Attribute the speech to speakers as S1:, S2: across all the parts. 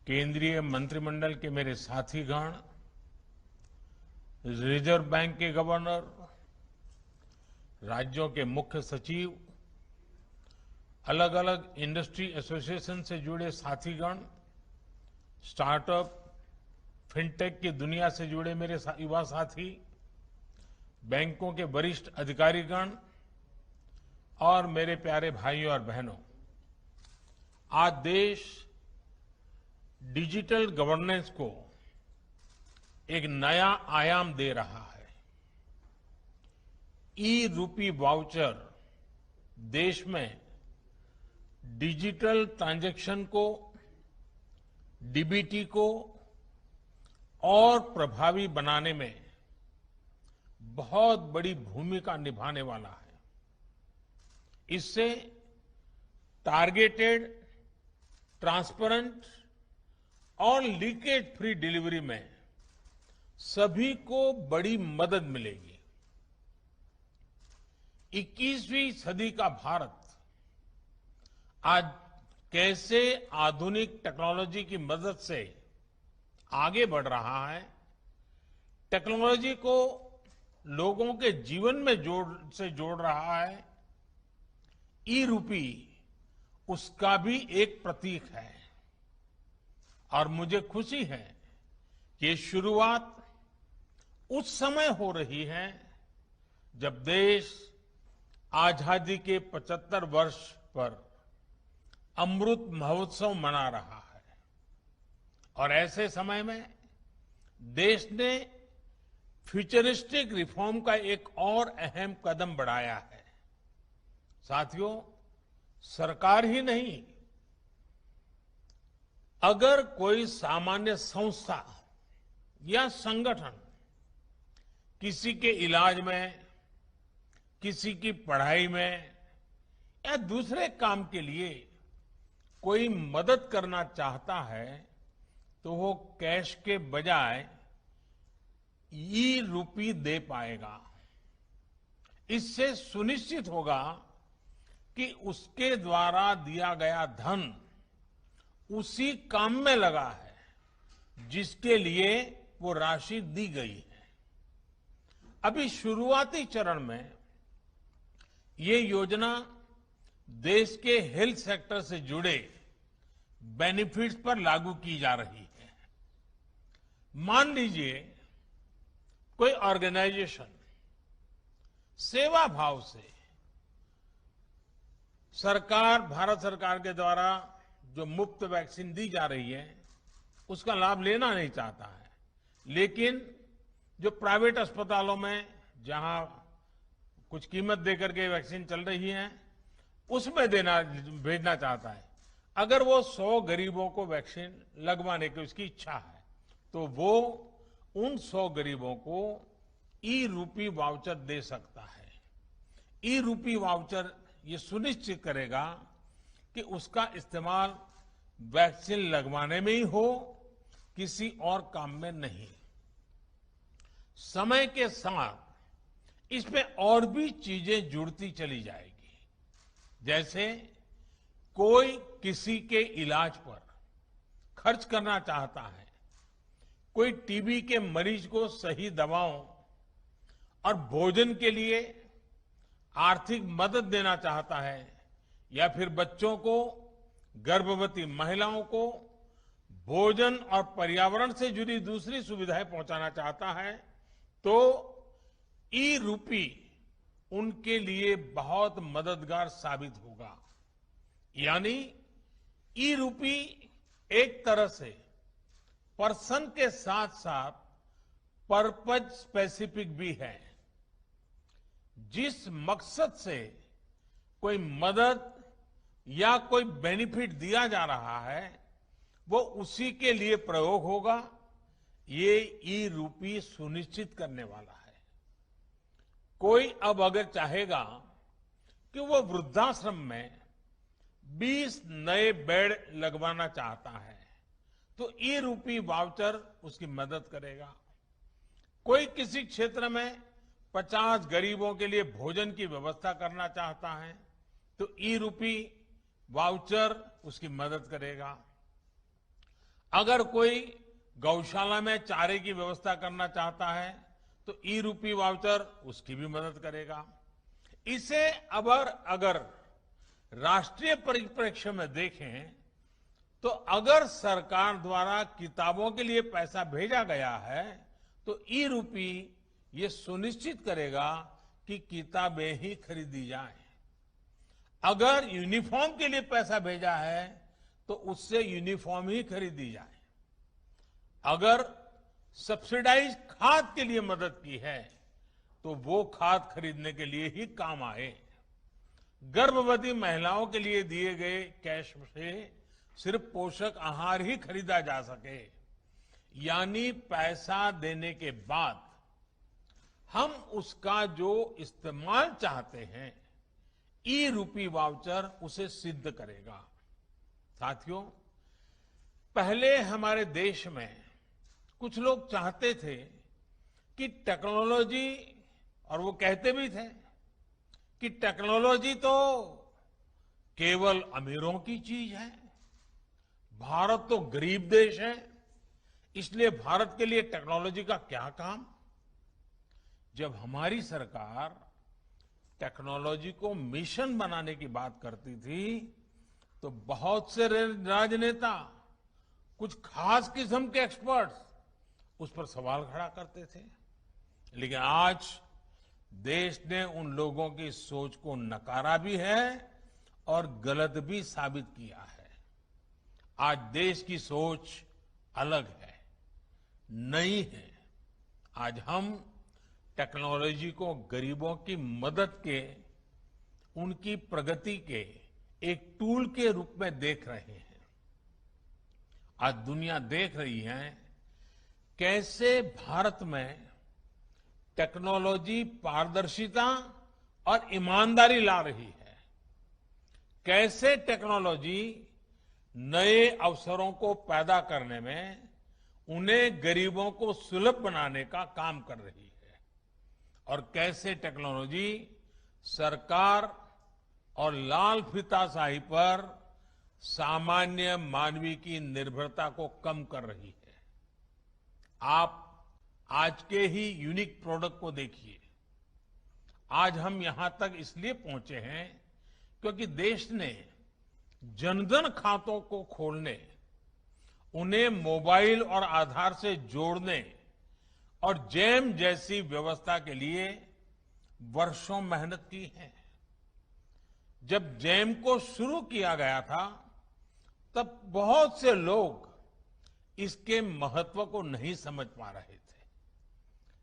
S1: केंद्रीय मंत्रिमंडल के मेरे साथीगण, रिजर्व बैंक के गवर्नर, राज्यों के मुख्य सचिव, अलग अलग इंडस्ट्री एसोसिएशन से जुड़े साथीगण, स्टार्टअप, फिनटेक की दुनिया से जुड़े मेरे युवा साथी, बैंकों के वरिष्ठ अधिकारीगण और मेरे प्यारे भाइयों और बहनों, आज देश डिजिटल गवर्नेंस को एक नया आयाम दे रहा है। ई रूपी वाउचर देश में डिजिटल ट्रांजैक्शन को, डीबीटी को और प्रभावी बनाने में बहुत बड़ी भूमिका निभाने वाला है। इससे टारगेटेड, ट्रांसपेरेंट और लीकेज फ्री डिलीवरी में सभी को बड़ी मदद मिलेगी। 21वीं सदी का भारत आज कैसे आधुनिक टेक्नोलॉजी की मदद से आगे बढ़ रहा है, टेक्नोलॉजी को लोगों के जीवन में जोड़ रहा है, ई रूपी उसका भी एक प्रतीक है। और मुझे खुशी है कि ये शुरुआत उस समय हो रही है जब देश आजादी के 75 वर्ष पर अमृत महोत्सव मना रहा है। और ऐसे समय में देश ने फ्यूचरिस्टिक रिफॉर्म का एक और अहम कदम बढ़ाया है। साथियों, सरकार ही नहीं, अगर कोई सामान्य संस्था या संगठन किसी के इलाज में, किसी की पढ़ाई में या दूसरे काम के लिए कोई मदद करना चाहता है तो वो कैश के बजाय ई रूपी दे पाएगा। इससे सुनिश्चित होगा कि उसके द्वारा दिया गया धन उसी काम में लगा है जिसके लिए वो राशि दी गई है। अभी शुरुआती चरण में ये योजना देश के हेल्थ सेक्टर से जुड़े बेनिफिट्स पर लागू की जा रही है। मान लीजिए कोई ऑर्गेनाइजेशन सेवा भाव से भारत सरकार के द्वारा जो मुफ्त वैक्सीन दी जा रही है उसका लाभ लेना नहीं चाहता है, लेकिन जो प्राइवेट अस्पतालों में जहां कुछ कीमत देकर के वैक्सीन चल रही है उसमें भेजना चाहता है। अगर वो 100 गरीबों को वैक्सीन लगवाने की उसकी इच्छा है तो वो उन 100 गरीबों को ई रूपी वाउचर दे सकता है। ई रूपी वाउचर ये सुनिश्चित करेगा कि उसका इस्तेमाल वैक्सीन लगवाने में ही हो, किसी और काम में नहीं। समय के साथ इसमें और भी चीजें जुड़ती चली जाएगी। जैसे कोई किसी के इलाज पर खर्च करना चाहता है, कोई टीबी के मरीज को सही दवाओं और भोजन के लिए आर्थिक मदद देना चाहता है, या फिर बच्चों को, गर्भवती महिलाओं को भोजन और पर्यावरण से जुड़ी दूसरी सुविधाएं पहुंचाना चाहता है, तो ई रूपी उनके लिए बहुत मददगार साबित होगा। यानी ई रूपी एक तरह से पर्सन के साथ साथ पर्पज स्पेसिफिक भी है। जिस मकसद से कोई मदद या कोई बेनिफिट दिया जा रहा है वो उसी के लिए प्रयोग होगा, ये ई रूपी सुनिश्चित करने वाला है। कोई अब अगर चाहेगा कि वो वृद्धाश्रम में 20 नए बेड लगवाना चाहता है तो ई रूपी वाउचर उसकी मदद करेगा। कोई किसी क्षेत्र में 50 गरीबों के लिए भोजन की व्यवस्था करना चाहता है तो ई रूपी वाउचर उसकी मदद करेगा। अगर कोई गौशाला में चारे की व्यवस्था करना चाहता है तो ई रूपी वाउचर उसकी भी मदद करेगा। इसे अगर राष्ट्रीय परिप्रेक्ष्य में देखें तो अगर सरकार द्वारा किताबों के लिए पैसा भेजा गया है तो ई रूपी ये सुनिश्चित करेगा कि किताबें ही खरीदी जाएं। अगर यूनिफॉर्म के लिए पैसा भेजा है तो उससे यूनिफॉर्म ही खरीदी जाए। अगर सब्सिडाइज खाद के लिए मदद की है तो वो खाद खरीदने के लिए ही काम आए। गर्भवती महिलाओं के लिए दिए गए कैश से सिर्फ पोषक आहार ही खरीदा जा सके, यानी पैसा देने के बाद हम उसका जो इस्तेमाल चाहते हैं ई रूपी वाउचर उसे सिद्ध करेगा। साथियों, पहले हमारे देश में कुछ लोग चाहते थे कि टेक्नोलॉजी, और वो कहते भी थे कि टेक्नोलॉजी तो केवल अमीरों की चीज है, भारत तो गरीब देश है, इसलिए भारत के लिए टेक्नोलॉजी का क्या काम। जब हमारी सरकार टेक्नोलॉजी को मिशन बनाने की बात करती थी तो बहुत से राजनेता, कुछ खास किस्म के एक्सपर्ट्स उस पर सवाल खड़ा करते थे। लेकिन आज देश ने उन लोगों की सोच को नकारा भी है और गलत भी साबित किया है। आज देश की सोच अलग है, नई है। आज हम टेक्नोलॉजी को गरीबों की मदद के, उनकी प्रगति के एक टूल के रूप में देख रहे हैं। आज दुनिया देख रही है कैसे भारत में टेक्नोलॉजी पारदर्शिता और ईमानदारी ला रही है, कैसे टेक्नोलॉजी नए अवसरों को पैदा करने में, उन्हें गरीबों को सुलभ बनाने का काम कर रही है, और कैसे टेक्नोलॉजी सरकार और लाल फीताशाही पर सामान्य मानवीय की निर्भरता को कम कर रही है। आप आज के ही यूनिक प्रोडक्ट को देखिए। आज हम यहां तक इसलिए पहुंचे हैं क्योंकि देश ने जनधन खातों को खोलने, उन्हें मोबाइल और आधार से जोड़ने और जैम जैसी व्यवस्था के लिए वर्षों मेहनत की है। जब जैम को शुरू किया गया था तब बहुत से लोग इसके महत्व को नहीं समझ पा रहे थे,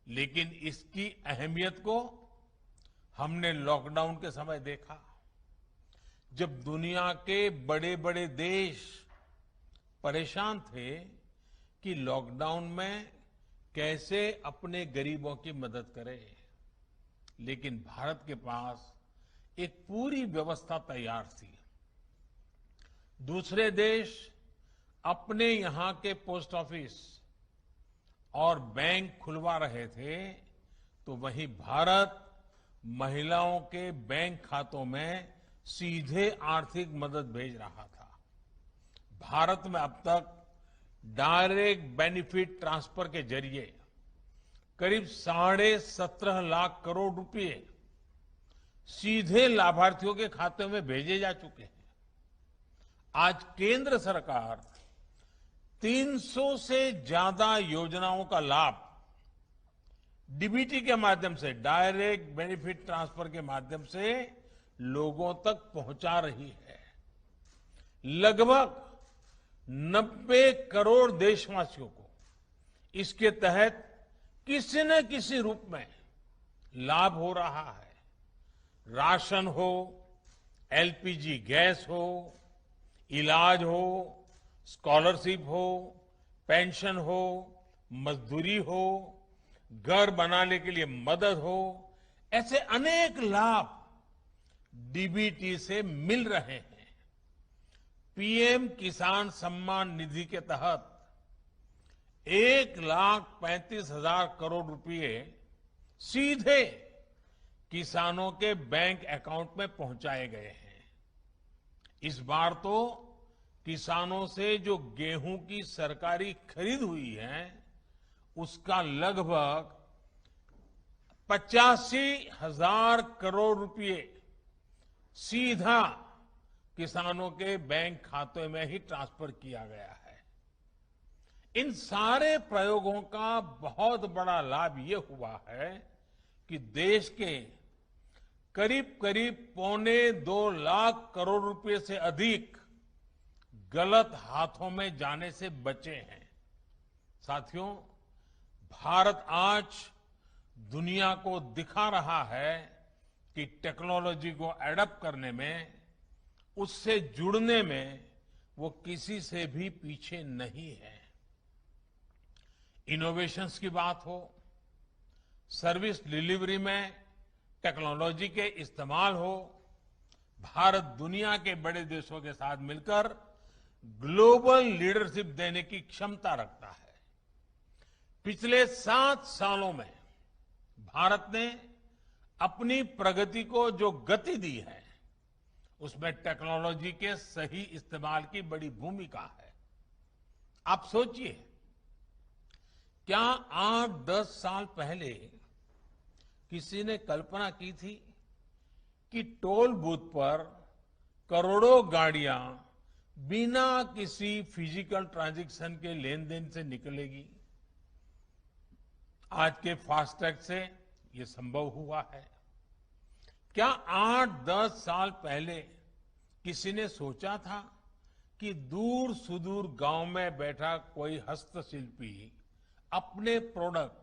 S1: लेकिन इसकी अहमियत को हमने लॉकडाउन के समय देखा। जब दुनिया के बड़े बड़े देश परेशान थे कि लॉकडाउन में कैसे अपने गरीबों की मदद करें, लेकिन भारत के पास एक पूरी व्यवस्था तैयार थी। दूसरे देश अपने यहां के पोस्ट ऑफिस और बैंक खुलवा रहे थे तो वहीं भारत महिलाओं के बैंक खातों में सीधे आर्थिक मदद भेज रहा था। भारत में अब तक डायरेक्ट बेनिफिट ट्रांसफर के जरिए करीब 17.5 लाख करोड़ रुपए सीधे लाभार्थियों के खाते में भेजे जा चुके हैं। आज केंद्र सरकार 300 से ज्यादा योजनाओं का लाभ डीबीटी के माध्यम से, डायरेक्ट बेनिफिट ट्रांसफर के माध्यम से लोगों तक पहुंचा रही है। लगभग 90 करोड़ देशवासियों को इसके तहत किसी न किसी रूप में लाभ हो रहा है। राशन हो, एलपीजी गैस हो, इलाज हो, स्कॉलरशिप हो, पेंशन हो, मजदूरी हो, घर बनाने के लिए मदद हो, ऐसे अनेक लाभ डीबीटी से मिल रहे हैं। पीएम किसान सम्मान निधि के तहत 1,35,000 करोड़ रुपए सीधे किसानों के बैंक अकाउंट में पहुंचाए गए हैं। इस बार तो किसानों से जो गेहूं की सरकारी खरीद हुई है उसका लगभग 85,000 करोड़ रुपए सीधा किसानों के बैंक खाते में ही ट्रांसफर किया गया है। इन सारे प्रयोगों का बहुत बड़ा लाभ ये हुआ है कि देश के करीब करीब 1.25 लाख करोड़ रुपए से अधिक गलत हाथों में जाने से बचे हैं। साथियों, भारत आज दुनिया को दिखा रहा है कि टेक्नोलॉजी को एडप्ट करने में, उससे जुड़ने में वो किसी से भी पीछे नहीं है। इनोवेशंस की बात हो, सर्विस डिलीवरी में टेक्नोलॉजी के इस्तेमाल हो, भारत दुनिया के बड़े देशों के साथ मिलकर ग्लोबल लीडरशिप देने की क्षमता रखता है। पिछले 7 सालों में भारत ने अपनी प्रगति को जो गति दी है उसमें टेक्नोलॉजी के सही इस्तेमाल की बड़ी भूमिका है। आप सोचिए, क्या 8-10 साल पहले किसी ने कल्पना की थी कि टोल बूथ पर करोड़ों गाड़ियां बिना किसी फिजिकल ट्रांजैक्शन के लेन देन से निकलेगी? आज के फास्टैग से ये संभव हुआ है। क्या 8-10 साल पहले किसी ने सोचा था कि दूर सुदूर गांव में बैठा कोई हस्तशिल्पी अपने प्रोडक्ट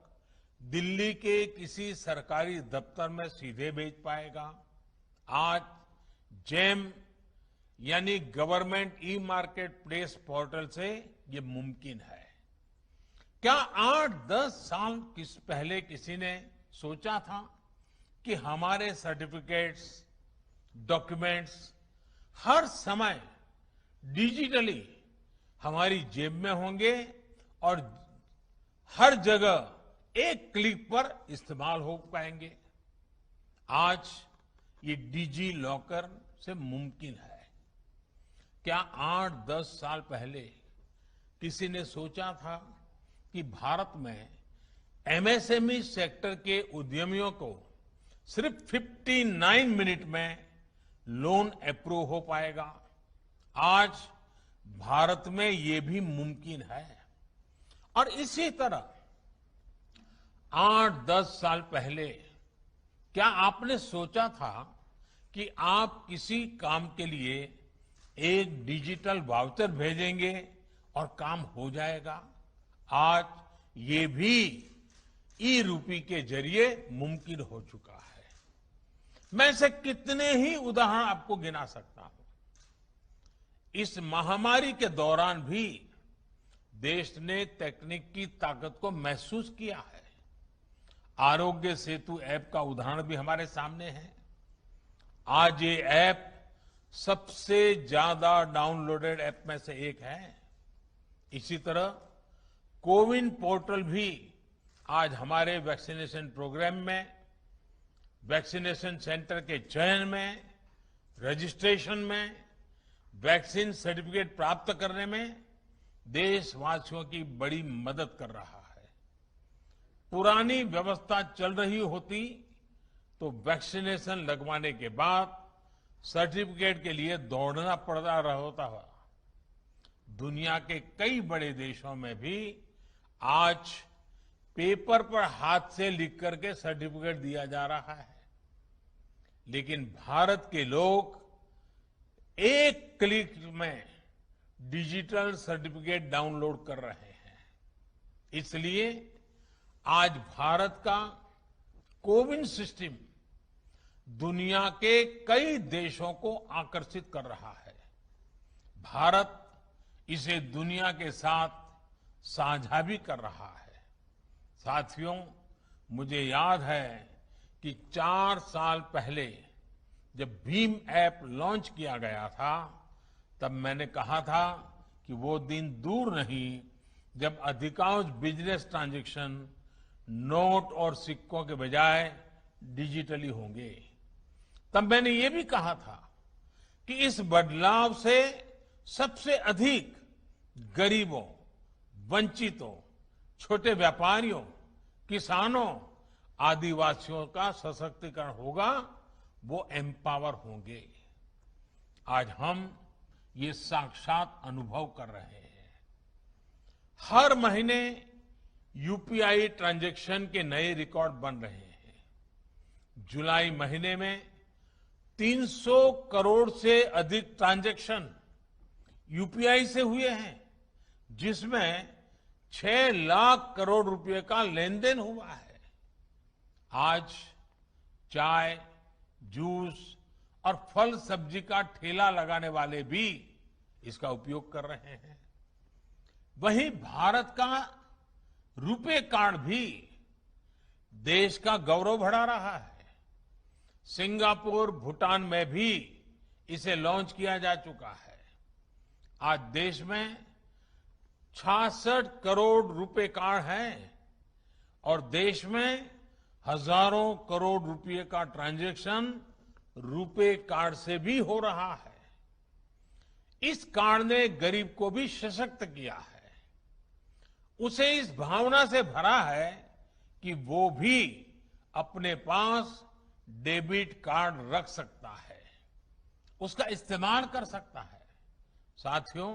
S1: दिल्ली के किसी सरकारी दफ्तर में सीधे बेच पाएगा? आज जेम यानी government e market place portal से ये मुमकिन है। क्या 8-10 साल पहले किसी ने सोचा था कि हमारे सर्टिफिकेट्स, डॉक्यूमेंट्स हर समय डिजिटली हमारी जेब में होंगे और हर जगह एक क्लिक पर इस्तेमाल हो पाएंगे? आज ये डिजी लॉकर से मुमकिन है। क्या 8-10 साल पहले किसी ने सोचा था कि भारत में एमएसएमई सेक्टर के उद्यमियों को सिर्फ 59 मिनट में लोन अप्रूव हो पाएगा? आज भारत में ये भी मुमकिन है। और इसी तरह 8-10 साल पहले क्या आपने सोचा था कि आप किसी काम के लिए एक डिजिटल वाउचर भेजेंगे और काम हो जाएगा? आज ये भी ई रूपी के जरिए मुमकिन हो चुका है। मैं ऐसे कितने ही उदाहरण आपको गिना सकता हूं। इस महामारी के दौरान भी देश ने तकनीक की ताकत को महसूस किया है। आरोग्य सेतु ऐप का उदाहरण भी हमारे सामने है। आज ये ऐप सबसे ज्यादा डाउनलोडेड ऐप में से एक है। इसी तरह कोविन पोर्टल भी आज हमारे वैक्सीनेशन प्रोग्राम में, वैक्सीनेशन सेंटर के चयन में, रजिस्ट्रेशन में, वैक्सीन सर्टिफिकेट प्राप्त करने में देशवासियों की बड़ी मदद कर रहा है। पुरानी व्यवस्था चल रही होती तो वैक्सीनेशन लगवाने के बाद सर्टिफिकेट के लिए दौड़ना पड़ता रहता है। दुनिया के कई बड़े देशों में भी आज पेपर पर हाथ से लिख करके सर्टिफिकेट दिया जा रहा है, लेकिन भारत के लोग एक क्लिक में डिजिटल सर्टिफिकेट डाउनलोड कर रहे हैं। इसलिए आज भारत का कोविन सिस्टम दुनिया के कई देशों को आकर्षित कर रहा है। भारत इसे दुनिया के साथ साझा भी कर रहा है। साथियों, मुझे याद है कि 4 साल पहले जब भीम ऐप लॉन्च किया गया था, तब मैंने कहा था कि वो दिन दूर नहीं जब अधिकांश बिजनेस ट्रांजैक्शन नोट और सिक्कों के बजाय डिजिटली होंगे। तब मैंने ये भी कहा था कि इस बदलाव से सबसे अधिक गरीबों, वंचितों, छोटे व्यापारियों, किसानों, आदिवासियों का सशक्तिकरण होगा, वो एम्पावर होंगे। आज हम ये साक्षात अनुभव कर रहे हैं। हर महीने यूपीआई ट्रांजैक्शन के नए रिकॉर्ड बन रहे हैं। जुलाई महीने में 300 करोड़ से अधिक ट्रांजैक्शन यूपीआई से हुए हैं, जिसमें 6 लाख करोड़ रुपए का लेन देन हुआ है। आज चाय, जूस और फल सब्जी का ठेला लगाने वाले भी इसका उपयोग कर रहे हैं। वहीं भारत का रुपे कार्ड भी देश का गौरव बढ़ा रहा है। सिंगापुर, भूटान में भी इसे लॉन्च किया जा चुका है। आज देश में 66 करोड़ रुपए कार्ड हैं और देश में हजारों करोड़ रुपए का ट्रांजैक्शन रुपे कार्ड से भी हो रहा है। इस कार्ड ने गरीब को भी सशक्त किया है, उसे इस भावना से भरा है कि वो भी अपने पास डेबिट कार्ड रख सकता है, उसका इस्तेमाल कर सकता है। साथियों,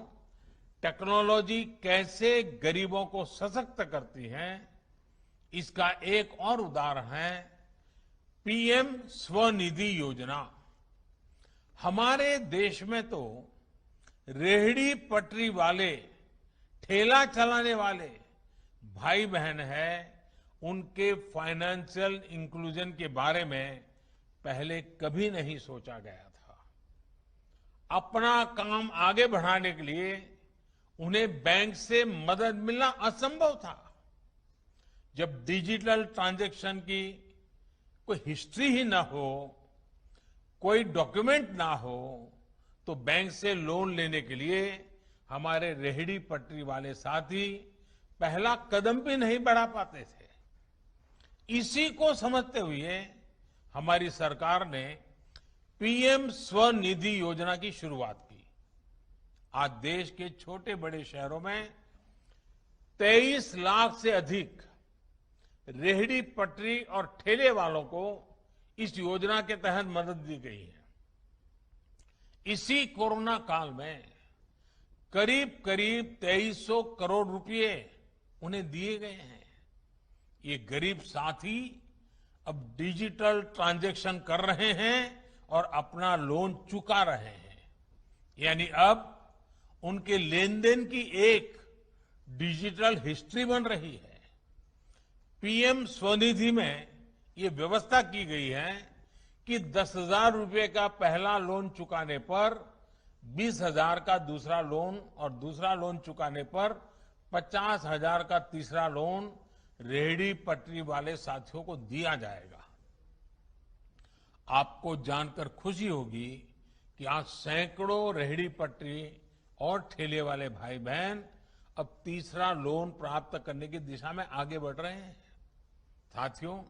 S1: टेक्नोलॉजी कैसे गरीबों को सशक्त करती है, इसका एक और उदाहरण है पीएम स्वनिधि योजना। हमारे देश में तो रेहड़ी पटरी वाले, ठेला चलाने वाले भाई बहन हैं, उनके फाइनेंशियल इंक्लूजन के बारे में पहले कभी नहीं सोचा गया था। अपना काम आगे बढ़ाने के लिए उन्हें बैंक से मदद मिलना असंभव था। जब डिजिटल ट्रांजैक्शन की कोई हिस्ट्री ही ना हो, कोई डॉक्यूमेंट ना हो, तो बैंक से लोन लेने के लिए हमारे रेहड़ी पटरी वाले साथी पहला कदम भी नहीं बढ़ा पाते थे। इसी को समझते हुए हमारी सरकार ने पीएम स्वनिधि योजना की शुरुआत की। आज देश के छोटे बड़े शहरों में 23 लाख से अधिक रेहड़ी पटरी और ठेले वालों को इस योजना के तहत मदद दी गई है। इसी कोरोना काल में करीब करीब 2300 करोड़ रुपए उन्हें दिए गए हैं। ये गरीब साथी अब डिजिटल ट्रांजैक्शन कर रहे हैं और अपना लोन चुका रहे हैं। यानी अब उनके लेन देन की एक डिजिटल हिस्ट्री बन रही है। पीएम स्वनिधि में ये व्यवस्था की गई है कि 10,000 रुपए का पहला लोन चुकाने पर 20,000 का दूसरा लोन और दूसरा लोन चुकाने पर 50,000 का तीसरा लोन रेहड़ी पटरी वाले साथियों को दिया जाएगा। आपको जानकर खुशी होगी कि आज सैकड़ों रेहड़ी पटरी और ठेले वाले भाई बहन अब तीसरा लोन प्राप्त करने की दिशा में आगे बढ़ रहे हैं। साथियों,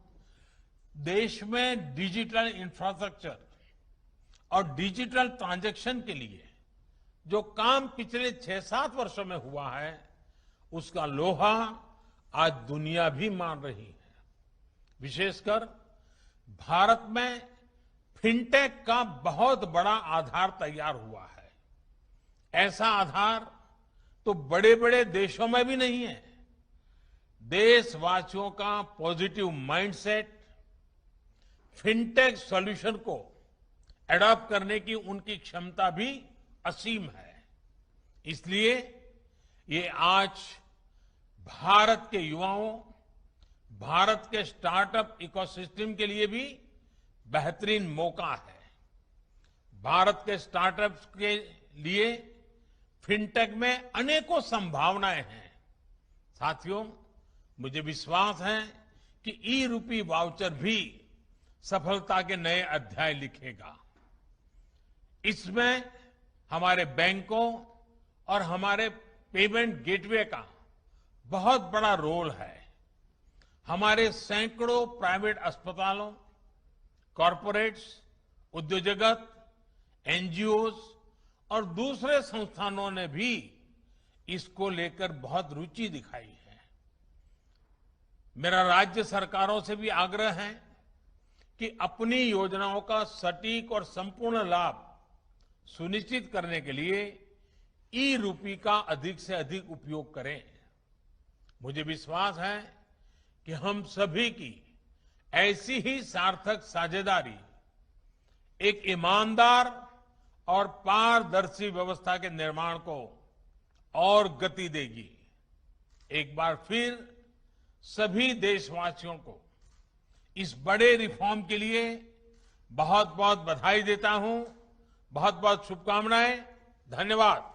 S1: देश में डिजिटल इंफ्रास्ट्रक्चर और डिजिटल ट्रांजैक्शन के लिए जो काम पिछले 6-7 वर्षों में हुआ है, उसका लोहा आज दुनिया भी मान रही है। विशेषकर भारत में फिनटेक का बहुत बड़ा आधार तैयार हुआ है। ऐसा आधार तो बड़े बड़े देशों में भी नहीं है। देशवासियों का पॉजिटिव माइंडसेट, फिनटेक सॉल्यूशन को एडॉप्ट करने की उनकी क्षमता भी असीम है। इसलिए ये आज भारत के युवाओं, भारत के स्टार्टअप इकोसिस्टम के लिए भी बेहतरीन मौका है। भारत के स्टार्टअप्स के लिए फिनटेक में अनेकों संभावनाएं हैं। साथियों, मुझे विश्वास है कि ई रूपी वाउचर भी सफलता के नए अध्याय लिखेगा। इसमें हमारे बैंकों और हमारे पेमेंट गेटवे का बहुत बड़ा रोल है। हमारे सैकड़ों प्राइवेट अस्पतालों, कॉरपोरेट्स, उद्योग जगत, एनजीओज और दूसरे संस्थानों ने भी इसको लेकर बहुत रुचि दिखाई है। मेरा राज्य सरकारों से भी आग्रह है कि अपनी योजनाओं का सटीक और संपूर्ण लाभ सुनिश्चित करने के लिए ई-रूपी का अधिक से अधिक उपयोग करें। मुझे विश्वास है कि हम सभी की ऐसी ही सार्थक साझेदारी एक ईमानदार और पारदर्शी व्यवस्था के निर्माण को और गति देगी। एक बार फिर सभी देशवासियों को इस बड़े रिफॉर्म के लिए बहुत बहुत बधाई देता हूं, बहुत बहुत शुभकामनाएं। धन्यवाद।